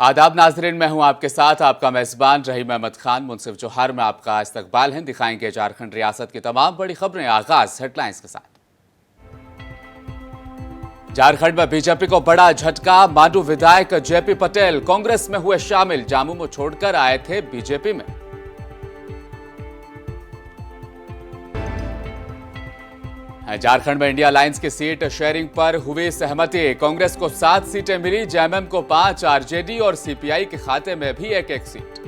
आदाब नाजरीन, मैं हूं आपके साथ आपका मेजबान रहीम अहमद खान। मुनसिफ जोहर में आपका इस्तकबाल है। दिखाएंगे झारखंड रियासत की तमाम बड़ी खबरें। आगाज हेडलाइंस के साथ। झारखंड में बीजेपी को बड़ा झटका। मांडू विधायक जेपी पटेल कांग्रेस में हुए शामिल। जामुमो छोड़कर आए थे बीजेपी में। झारखंड में इंडिया अलायंस की सीट शेयरिंग पर हुई सहमति। कांग्रेस को 7 सीटें मिली, जेएमएम को 5, आरजेडी और सीपीआई के खाते में भी एक seat.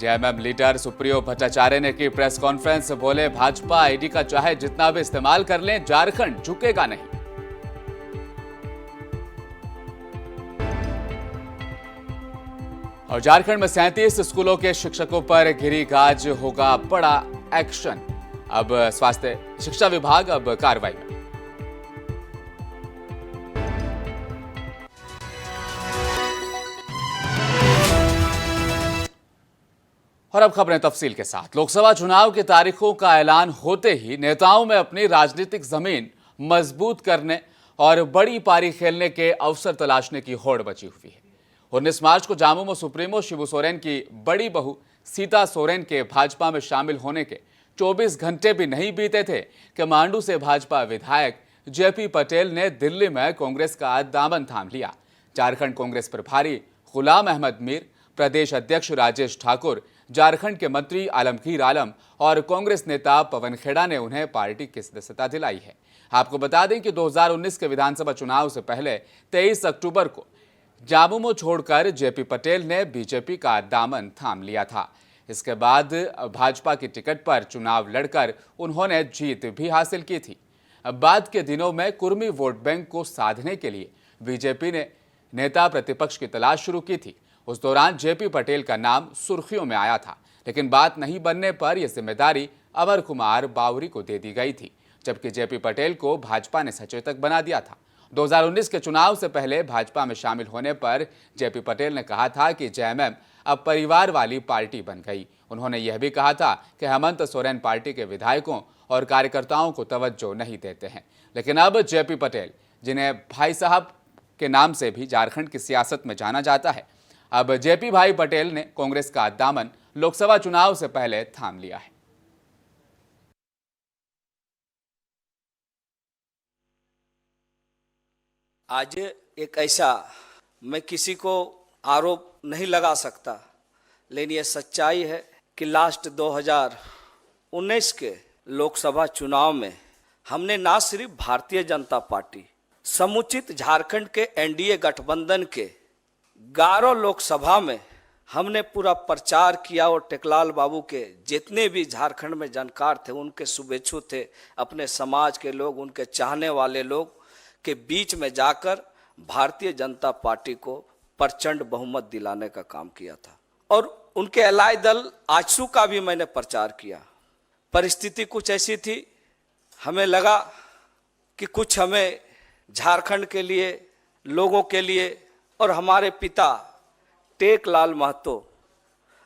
JMM leader Supriyo Bhattacharya ने की प्रेस कॉन्फ्रेंस। बोले, भाजपा आईडी का चाहे जितना भी इस्तेमाल कर लें, झारखंड झुकेगा नहीं। और झारखंड में 37 स्कूलों के शिक्षकों पर गिरी गाज, होगा बड़ा एक्शन। अब स्वास्थ्य शिक्षा विभाग अब कार्रवाई में। और अब खबरें तफसील के साथ। लोकसभा चुनाव की तारीखों का ऐलान होते ही नेताओं में अपनी राजनीतिक जमीन मजबूत करने और बड़ी पारी खेलने के अवसर तलाशने की होड़ मची हुई है। 19 मार्च को जामुमो सुप्रीमो शिबू सोरेन की बड़ी बहू सीता सोरेन के भाजपा में शामिल होने के 24 घंटे भी नहीं बीते थे कि मांडू से भाजपा विधायक जेपी पटेल ने दिल्ली में कांग्रेस का दामन थाम लिया। झारखंड कांग्रेस प्रभारी गुलाम अहमद मीर, प्रदेश अध्यक्ष राजेश ठाकुर, झारखंड के मंत्री आलमगीर आलम और कांग्रेस नेता पवन खेड़ा ने उन्हें पार्टी की सदस्यता दिलाई है। आपको बता दें कि 2019 के विधानसभा चुनाव से पहले 23 अक्टूबर को जामुमो छोड़कर जेपी पटेल ने बीजेपी का दामन थाम लिया था। इसके बाद भाजपा की टिकट पर चुनाव लड़कर उन्होंने जीत भी हासिल की थी। बाद के दिनों में कुर्मी वोट बैंक को साधने के लिए बीजेपी ने नेता प्रतिपक्ष की तलाश शुरू की थी। उस दौरान जेपी पटेल का नाम सुर्खियों में आया था, लेकिन बात नहीं बनने पर यह जिम्मेदारी अमर कुमार बावरी को दे दी गई थी, जबकि जेपी पटेल को भाजपा ने सचेतक बना दिया था। 2019 के चुनाव से पहले भाजपा में शामिल होने पर जेपी पटेल ने कहा था कि जेएमएम अब परिवार वाली पार्टी बन गई। उन्होंने यह भी कहा था कि हेमंत सोरेन पार्टी के विधायकों और कार्यकर्ताओं को तवज्जो नहीं देते हैं। लेकिन अब जेपी पटेल, जिन्हें भाई साहब के नाम से भी झारखंड की सियासत में जाना जाता है, अब जेपी भाई पटेल ने कांग्रेस का दामन लोकसभा चुनाव से पहले थाम लिया है। आज एक ऐसा, मैं किसी को आरोप नहीं लगा सकता, लेकिन यह सच्चाई है कि लास्ट 2019 के लोकसभा चुनाव में हमने ना सिर्फ भारतीय जनता पार्टी, समुचित झारखंड के एनडीए गठबंधन के 11 लोकसभा में हमने पूरा प्रचार किया और टेकलाल बाबू के जितने भी झारखंड में जानकार थे, उनके शुभेच्छु थे, अपने समाज के लोग, उनके चाहने वाले लोग के बीच में जाकर भारतीय जनता पार्टी को प्रचंड बहुमत दिलाने का काम किया था। और उनके अलाय दल आजसू का भी मैंने प्रचार किया। परिस्थिति कुछ ऐसी थी, हमें लगा कि कुछ हमें झारखंड के लिए, लोगों के लिए, और हमारे पिता टेकलाल महतो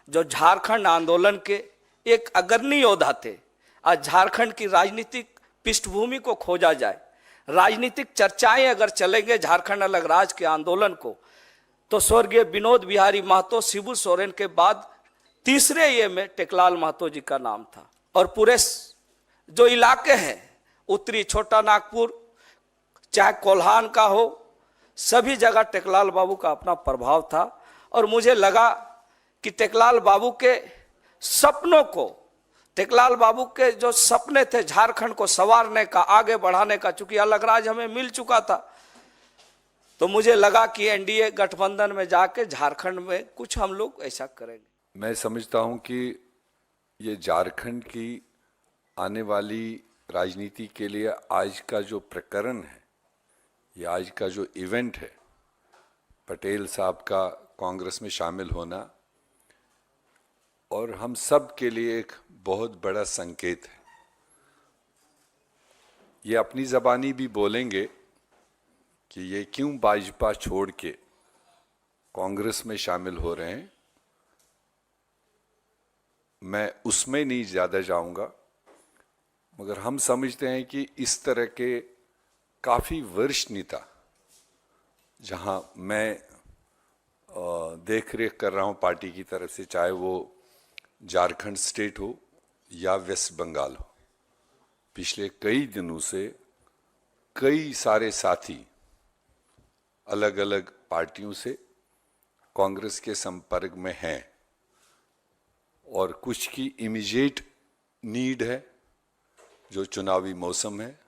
जो झारखंड आंदोलन के एक अग्रणी योद्धा थे, आज झारखंड की राजनीतिक पृष्ठभूमि को खोजा जाए, राजनीतिक चर्चाएं अगर चलेंगे झारखंड अलग राज्य के आंदोलन को, तो स्वर्गीय विनोद बिहारी महतो शिबू सोरेन के बाद तीसरे ये में टेकलाल महतो जी का नाम था। और पूरे जो इलाके हैं, उत्तरी छोटा नागपुर, चाहे कोल्हान का हो, सभी जगह टेकलाल बाबू का अपना प्रभाव था। और मुझे लगा कि टेकलाल बाबू के सपनों को, टेकलाल बाबू के जो सपने थे झारखंड को संवारने का, आगे बढ़ाने का, चूंकि अलग राज्य हमें मिल चुका था, तो मुझे लगा कि एनडीए गठबंधन में जाके झारखंड में कुछ हम लोग ऐसा करेंगे। मैं समझता हूं कि ये झारखंड की आने वाली राजनीति के लिए आज का जो प्रकरण है, ये आज का जो इवेंट है, पटेल साहब का कांग्रेस में शामिल होना, और हम सब के लिए एक बहुत बड़ा संकेत है। ये अपनी ज़बानी भी बोलेंगे कि ये क्यों भाजपा छोड़ के कांग्रेस में शामिल हो रहे हैं। मैं उसमें नहीं ज़्यादा जाऊंगा, मगर हम समझते हैं कि इस तरह के काफ़ी वरिष्ठ नेता, जहां मैं देख रेख कर रहा हूं पार्टी की तरफ से, चाहे वो झारखंड स्टेट हो या वेस्ट बंगाल हो, पिछले कई दिनों से कई सारे साथी अलग अलग पार्टियों से कांग्रेस के संपर्क में हैं और कुछ की इमीडिएट नीड है जो चुनावी मौसम है,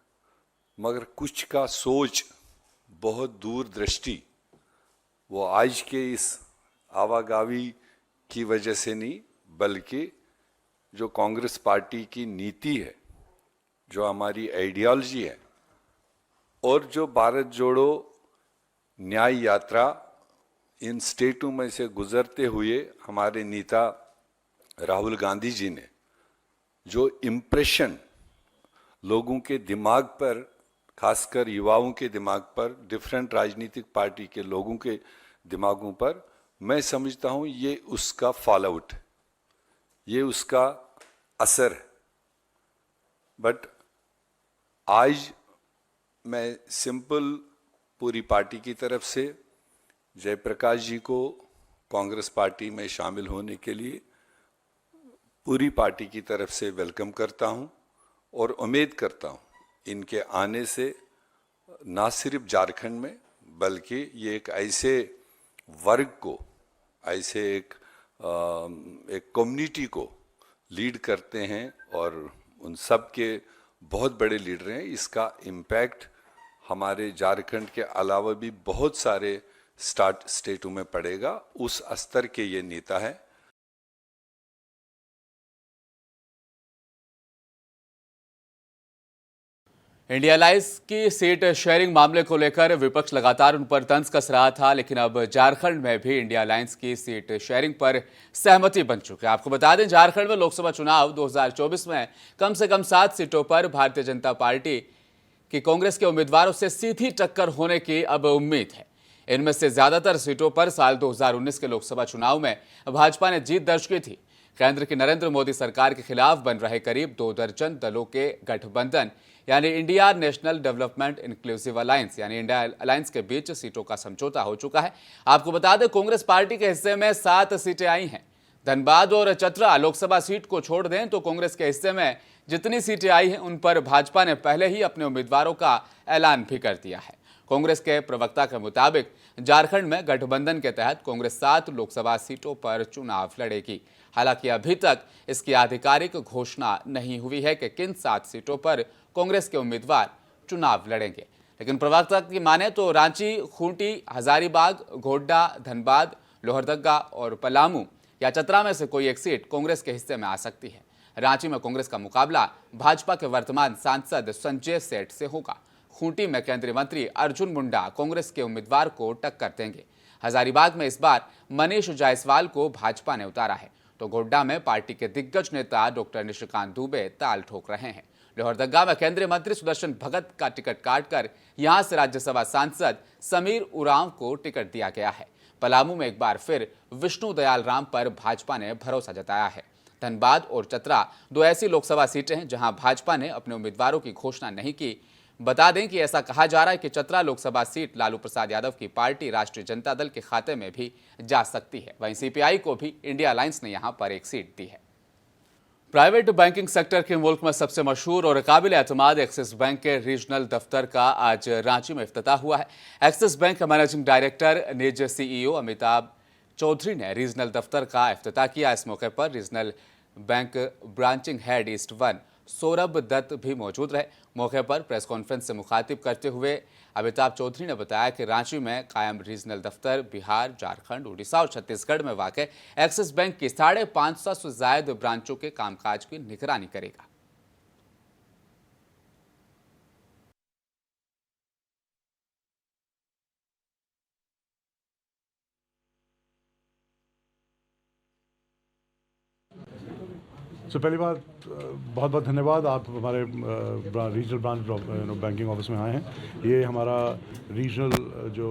मगर कुछ का सोच बहुत दूरदृष्टि वो आज के इस आवागावी की वजह से नहीं, बल्कि जो कांग्रेस पार्टी की नीति है, जो हमारी आइडियोलॉजी है और जो भारत जोड़ो न्याय यात्रा इन स्टेटों में से गुजरते हुए हमारे नेता राहुल गांधी जी ने जो इम्प्रेशन लोगों के दिमाग पर, खासकर युवाओं के दिमाग पर, डिफरेंट राजनीतिक पार्टी के लोगों के दिमागों पर, मैं समझता हूं ये उसका फॉलोआउट है, ये उसका असर है। बट आज मैं सिंपल पूरी पार्टी की तरफ से जयप्रकाश जी को कांग्रेस पार्टी में शामिल होने के लिए पूरी पार्टी की तरफ से वेलकम करता हूं और उम्मीद करता हूं इनके आने से ना सिर्फ झारखंड में, बल्कि ये एक ऐसे वर्ग को, ऐसे एक कम्युनिटी को लीड करते हैं और उन सब के बहुत बड़े लीडर हैं। इसका इम्पैक्ट हमारे झारखंड के अलावा भी बहुत सारे स्टेटों में पड़ेगा। उस स्तर के ये नेता है। इंडिया अलायंस की सीट शेयरिंग मामले को लेकर विपक्ष लगातार उन पर तंज कस रहा था, लेकिन अब झारखंड में भी इंडिया अलायंस की सीट शेयरिंग पर सहमति बन चुकी है। आपको बता दें, झारखंड में लोकसभा चुनाव 2024 में कम से कम 7 सीटों पर भारतीय जनता पार्टी की कांग्रेस के उम्मीदवारों से सीधी टक्कर होने की अब उम्मीद है। इनमें से ज्यादातर सीटों पर साल 2019 के लोकसभा चुनाव में भाजपा ने जीत दर्ज की थी। केंद्र की नरेंद्र मोदी सरकार के खिलाफ बन रहे करीब 2 दर्जन दलों के गठबंधन यानी India national development inclusive alliance यानी इंडिया अलायंस के बीच सीटों का समझौता हो चुका है। आपको बता दें, कांग्रेस पार्टी के हिस्से में 7 सीटें आई हैं। धनबाद और चतरा लोकसभा सीट को छोड़ दें तो कांग्रेस के हिस्से में जितनी सीटें आई हैं उन पर भाजपा ने पहले ही अपने उम्मीदवारों का ऐलान भी कर दिया है। कांग्रेस के प्रवक्ता के मुताबिक झारखंड में गठबंधन के तहत कांग्रेस 7 लोकसभा सीटों पर चुनाव लड़ेगी। हालांकि अभी तक इसकी आधिकारिक घोषणा नहीं हुई है कि किन 7 सीटों पर कांग्रेस के उम्मीदवार चुनाव लड़ेंगे, लेकिन प्रवक्ता की माने तो रांची, खूंटी, हजारीबाग, गोड्डा, धनबाद, लोहरदगा और पलामू या चतरा में से कोई एक सीट कांग्रेस के हिस्से में आ सकती है। रांची में कांग्रेस का मुकाबला भाजपा के वर्तमान सांसद संजय सेठ से होगा। खूंटी में केंद्रीय मंत्री अर्जुन मुंडा कांग्रेस के उम्मीदवार को टक्कर देंगे। हजारीबाग में इस बार मनीष जायसवाल को भाजपा ने उतारा है, तो गोड्डा में पार्टी के दिग्गज नेता डॉक्टर निशिकांत दुबे ताल ठोक रहे हैं। लोहरदगा में केंद्रीय मंत्री सुदर्शन भगत का टिकट काटकर यहां से राज्यसभा सांसद समीर उरांव को टिकट दिया गया है। पलामू में एक बार फिर विष्णु दयाल राम पर भाजपा ने भरोसा जताया है। धनबाद और चतरा 2 ऐसी लोकसभा सीटें हैं जहां भाजपा ने अपने उम्मीदवारों की घोषणा नहीं की। बता दें कि ऐसा कहा जा रहा है कि चतरा लोकसभा सीट लालू प्रसाद यादव की पार्टी राष्ट्रीय जनता दल के खाते में भी जा सकती है। वहीं सीपीआई को भी इंडिया अलायंस ने यहां पर एक सीट दी है। प्राइवेट बैंकिंग सेक्टर के मुल्क में सबसे मशहूर और काबिल एतमाद एक्सिस बैंक के रीजनल दफ्तर का आज रांची में इफ्तिताह हुआ है। एक्सिस बैंक के मैनेजिंग डायरेक्टर निज सीईओ अमिताभ चौधरी ने रीजनल दफ्तर का इफ्तिताह किया। इस मौके पर regional bank branching head east 1 Saurabh Dutt भी मौजूद रहे। मौके पर प्रेस कॉन्फ्रेंस से मुखातिब करते हुए अमिताभ चौधरी ने बताया कि रांची में कायम रीजनल दफ्तर बिहार, झारखंड, उड़ीसा और छत्तीसगढ़ में वाक़ एक्सिस बैंक की 550 से ज़ायद ब्रांचों के कामकाज की निगरानी करेगा। पहली बात बहुत बहुत धन्यवाद, आप हमारे रीजनल ब्रांच बैंकिंग ऑफिस में आए हैं। ये हमारा रीजनल जो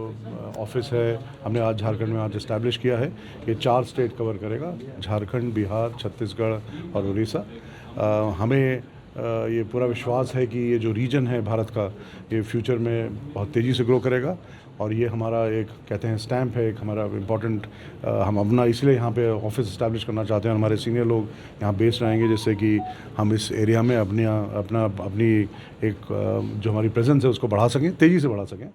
ऑफिस है हमने आज झारखंड में आज इस्टेब्लिश किया है। ये 4 स्टेट कवर करेगा, झारखंड, बिहार, छत्तीसगढ़ और उड़ीसा। हमें ये पूरा विश्वास है कि ये जो रीजन है भारत का, ये फ्यूचर में बहुत तेज़ी से ग्रो करेगा। और ये हमारा एक कहते हैं स्टैम्प है, एक हमारा इम्पॉर्टेंट, हम अपना इसलिए यहाँ पे ऑफिस इस्टेब्लिश करना चाहते हैं। हमारे सीनियर लोग यहाँ बेस्ड रहेंगे, जिससे कि हम इस एरिया में अपनी एक जो हमारी प्रेजेंस है उसको बढ़ा सकें, तेज़ी से बढ़ा सकें।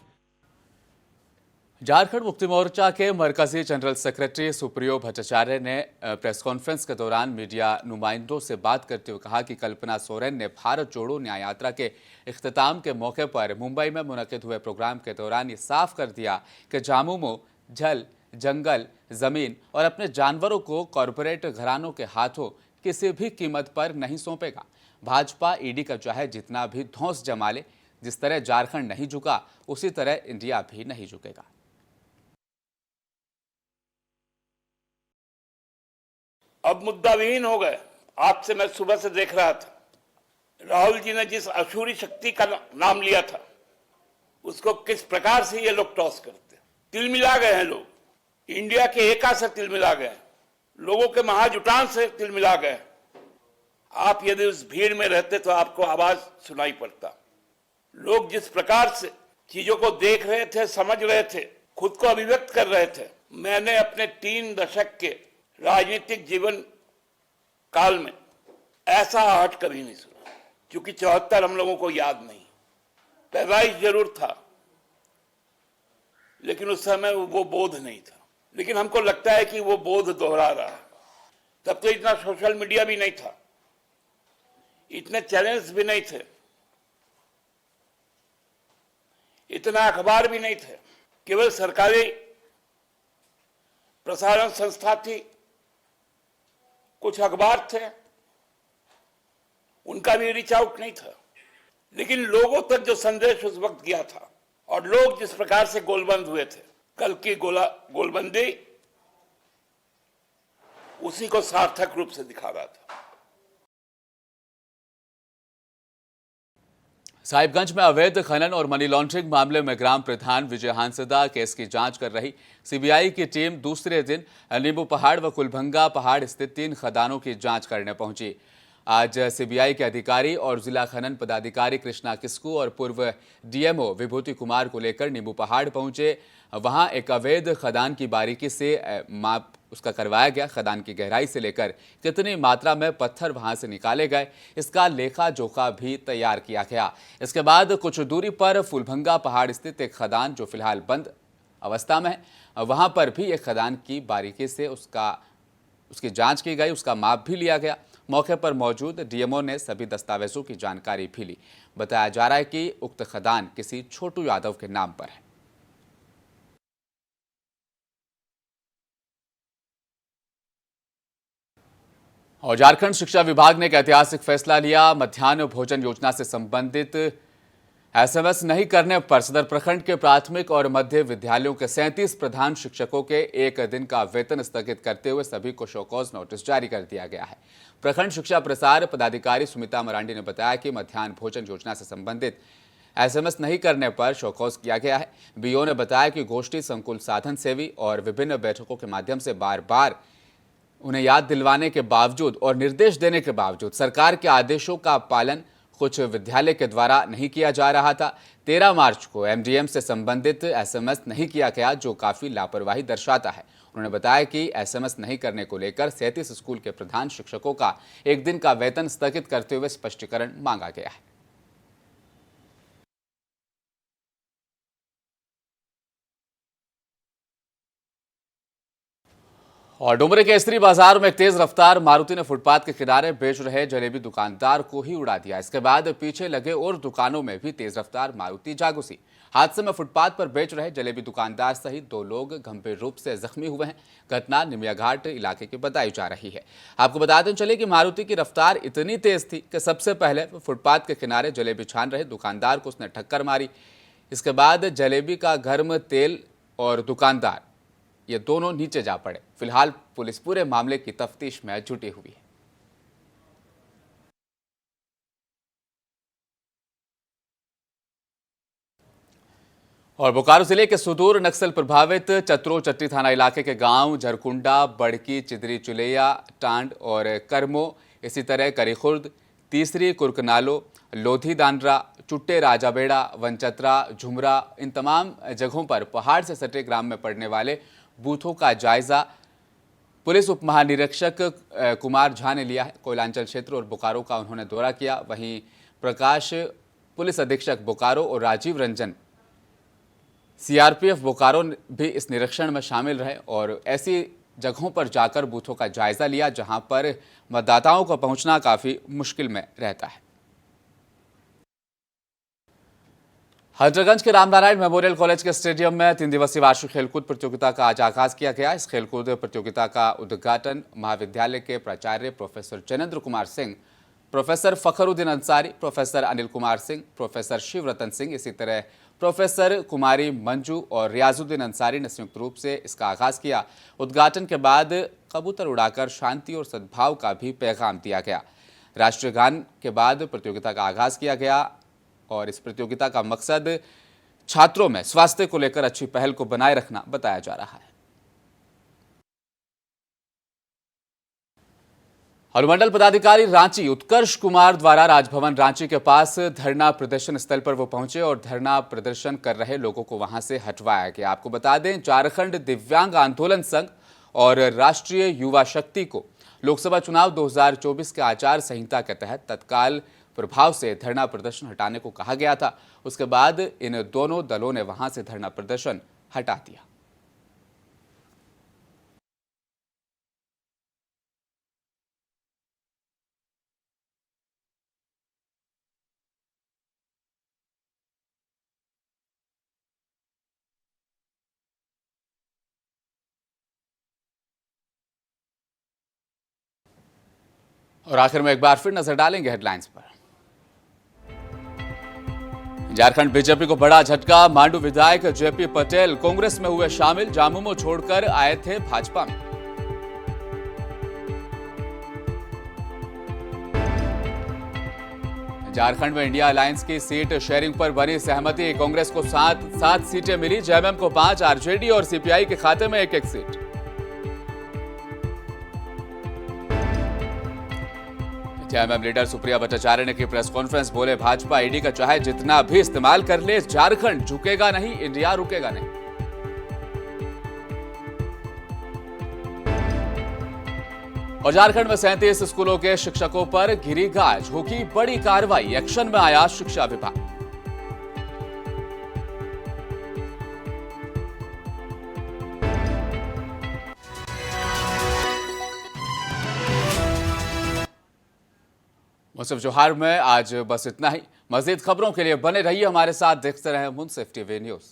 झारखंड मुक्ति मोर्चा के मरकजी जनरल सेक्रेटरी सुप्रियो भट्टाचार्य ने प्रेस कॉन्फ्रेंस के दौरान मीडिया नुमाइंदों से बात करते हुए कहा कि कल्पना सोरेन ने भारत जोड़ो न्याय यात्रा के इख्तिताम के मौके पर मुंबई में मुनक्किद हुए प्रोग्राम के दौरान ये साफ कर दिया कि झामुमो जल, जंगल, जमीन और अपने जानवरों को कॉरपोरेट घरानों के हाथों किसी भी कीमत पर नहीं सौंपेगा। भाजपा ईडी का चाहे जितना भी धौंस जमा ले, जिस तरह झारखंड नहीं झुका उसी तरह इंडिया भी नहीं झुकेगा। अब मुद्दा विहीन हो गए। आज से मैं सुबह से देख रहा था, राहुल जी ने जिस अशूरी शक्ति का नाम लिया था उसको किस प्रकार से ये लोग टॉस करते, तिल मिला गए हैं लोग, इंडिया के एका से तिल मिला गए, लोगों के महाजुटान से तिल मिला गए। आप यदि उस भीड़ में रहते तो आपको आवाज सुनाई पड़ता। लोग जिस प्रकार से चीजों को देख रहे थे, समझ रहे थे, खुद को अभिव्यक्त कर रहे थे, मैंने अपने 3 दशक के राजनीतिक जीवन काल में ऐसा आहट कभी नहीं सुना। क्योंकि 74 हम लोगों को याद नहीं, पैदाइश जरूर था, लेकिन उस समय वो बोध नहीं था। लेकिन हमको लगता है कि वो बोध दोहरा रहा है। तब तो इतना सोशल मीडिया भी नहीं था, इतने चैनल्स भी नहीं थे, इतना अखबार भी नहीं थे, केवल सरकारी प्रसारण संस्था थी, कुछ अखबार थे, उनका भी रीच आउट नहीं था। लेकिन लोगों तक जो संदेश उस वक्त गया था और लोग जिस प्रकार से गोलबंद हुए थे, कल की गोलबंदी उसी को सार्थक रूप से दिखा रहा था। साहिबगंज में अवैध खनन और मनी लॉन्ड्रिंग मामले में ग्राम प्रधान विजय हांसदा केस की जांच कर रही सीबीआई की टीम दूसरे दिन नींबू पहाड़ व कुलभंगा पहाड़ स्थित 3 खदानों की जांच करने पहुंची। आज सीबीआई के अधिकारी और जिला खनन पदाधिकारी कृष्णा किस्कू और पूर्व डीएमओ विभूति कुमार को लेकर नींबू पहाड़ पहुंचे। वहां एक अवैध खदान की बारीकी से माप उसका करवाया गया। खदान की गहराई से लेकर कितनी मात्रा में पत्थर वहां से निकाले गए, इसका लेखा जोखा भी तैयार किया गया। इसके बाद कुछ दूरी पर फूलभंगा पहाड़ स्थित एक खदान जो फिलहाल बंद अवस्था में है, वहां पर भी एक खदान की बारीकी से उसकी जांच की गई, उसका माप भी लिया गया। मौके पर मौजूद डीएमओ ने सभी दस्तावेजों की जानकारी भी ली। बताया जा रहा है कि उक्त खदान किसी छोटू यादव के नाम पर है। और झारखंड शिक्षा विभाग ने एक ऐतिहासिक फैसला लिया। मध्याह्न भोजन योजना से संबंधित एसएमएस नहीं करने पर सदर प्रखंड के प्राथमिक और मध्य विद्यालयों के 37 प्रधान शिक्षकों के 1 दिन का वेतन स्थगित करते हुए सभी को शोकॉज नोटिस जारी कर दिया गया है। प्रखंड शिक्षा प्रसार पदाधिकारी सुमिता मरांडी ने बताया कि मध्याह्न भोजन योजना से संबंधित एसएमएस नहीं करने पर शोकॉज किया गया है। बीओ ने बताया कि गोष्ठी, संकुल साधन सेवी और विभिन्न बैठकों के माध्यम से बार बार उन्हें याद दिलवाने के बावजूद और निर्देश देने के बावजूद सरकार के आदेशों का पालन कुछ विद्यालय के द्वारा नहीं किया जा रहा था। 13 मार्च को एमडीएम से संबंधित एसएमएस नहीं किया गया, जो काफी लापरवाही दर्शाता है। उन्होंने बताया कि एसएमएस नहीं करने को लेकर 37 स्कूल के प्रधान शिक्षकों का 1 दिन का वेतन स्थगित करते हुए स्पष्टीकरण मांगा गया है। और डुमरे के स्त्री बाजार में एक तेज रफ्तार मारुति ने फुटपाथ के किनारे बेच रहे जलेबी दुकानदार को ही उड़ा दिया। इसके बाद पीछे लगे और दुकानों में भी तेज रफ्तार मारुति जा घुसी। हादसे में फुटपाथ पर बेच रहे जलेबी दुकानदार सहित 2 लोग गंभीर रूप से जख्मी हुए हैं। घटना निमिया घाट इलाके की बताई जा रही है। आपको बताते चले कि मारुति की रफ्तार इतनी तेज थी कि सबसे पहले फुटपाथ के किनारे जलेबी छान रहे दुकानदार को उसने टक्कर मारी। इसके बाद जलेबी का गर्म तेल और दुकानदार ये दोनों नीचे जा पड़े। फिलहाल पुलिस पूरे मामले की तफ्तीश में जुटी हुई है। और बोकारो जिले के सुदूर नक्सल प्रभावित चतरो चट्टी थाना इलाके के गांव झरकुंडा, बड़की, चिदरी चुलैया, टांड और करमो, इसी तरह करीखुर्द, तीसरी कुर्कनालो, लोधी दानरा, चुट्टे राजाबेड़ा, वनचतरा, झुमरा, इन तमाम जगहों पर पहाड़ से सटे ग्राम में पड़ने वाले बूथों का जायजा पुलिस उप महानिरीक्षक कुमार झा ने लिया है। कोयलांचल क्षेत्र और बोकारो का उन्होंने दौरा किया। वहीं प्रकाश पुलिस अधीक्षक बोकारो और राजीव रंजन सीआरपीएफ बोकारो भी इस निरीक्षण में शामिल रहे और ऐसी जगहों पर जाकर बूथों का जायजा लिया जहां पर मतदाताओं को पहुंचना काफी मुश्किल में रहता है। हजरतगंज के रामनारायण मेमोरियल कॉलेज के स्टेडियम में 3 दिवसीय वार्षिक खेलकूद प्रतियोगिता का आज आगाज किया गया। इस खेलकूद प्रतियोगिता का उद्घाटन महाविद्यालय के प्राचार्य professor Jainendra Kumar Singh, professor Fakhruddin Ansari, professor Anil Kumar Singh, professor Shivratan Singh, इसी तरह प्रोफेसर कुमारी मंजू और रियाजुद्दीन अंसारी ने संयुक्त रूप से इसका आगाज किया। उद्घाटन के बाद कबूतर उड़ाकर शांति और सद्भाव का भी पैगाम दिया गया। राष्ट्रीय गान के बाद प्रतियोगिता का आगाज किया गया और इस प्रतियोगिता का मकसद छात्रों में स्वास्थ्य को लेकर अच्छी पहल को बनाए रखना बताया जा रहा है। अनुमंडल पदाधिकारी रांची उत्कर्ष कुमार द्वारा राजभवन रांची के पास धरना प्रदर्शन स्थल पर वो पहुंचे और धरना प्रदर्शन कर रहे लोगों को वहां से हटवाया गया। आपको बता दें, झारखंड दिव्यांग आंदोलन संघ और राष्ट्रीय युवा शक्ति को लोकसभा चुनाव 2024 के आचार संहिता के तहत तत्काल प्रभाव से धरना प्रदर्शन हटाने को कहा गया था। उसके बाद इन दोनों दलों ने वहां से धरना प्रदर्शन हटा दिया। और आखिर में एक बार फिर नजर डालेंगे हेडलाइंस पर। झारखंड बीजेपी को बड़ा झटका, मांडू विधायक जेपी पटेल कांग्रेस में हुए शामिल, झामुमो छोड़कर आए थे भाजपा में। झारखंड में इंडिया अलायंस की सीट शेयरिंग पर बनी सहमति, कांग्रेस को 7 सीटें मिली, जेएमएम को 5, आरजेडी और सीपीआई के खाते में 1-1 seat. JMM leader Supriya Bhattacharya ने की प्रेस कॉन्फ्रेंस, बोले भाजपा ईडी का चाहे जितना भी इस्तेमाल कर ले, झारखंड झुकेगा नहीं, इंडिया रुकेगा नहीं। और झारखंड में 37 स्कूलों के शिक्षकों पर गिरी गाज, होगी बड़ी कार्रवाई, एक्शन में आया शिक्षा विभाग। मुंसिफ जोहार में आज बस इतना ही। मजीद खबरों के लिए बने रहिए हमारे साथ, देखते रहें मुंसिफ टीवी न्यूज।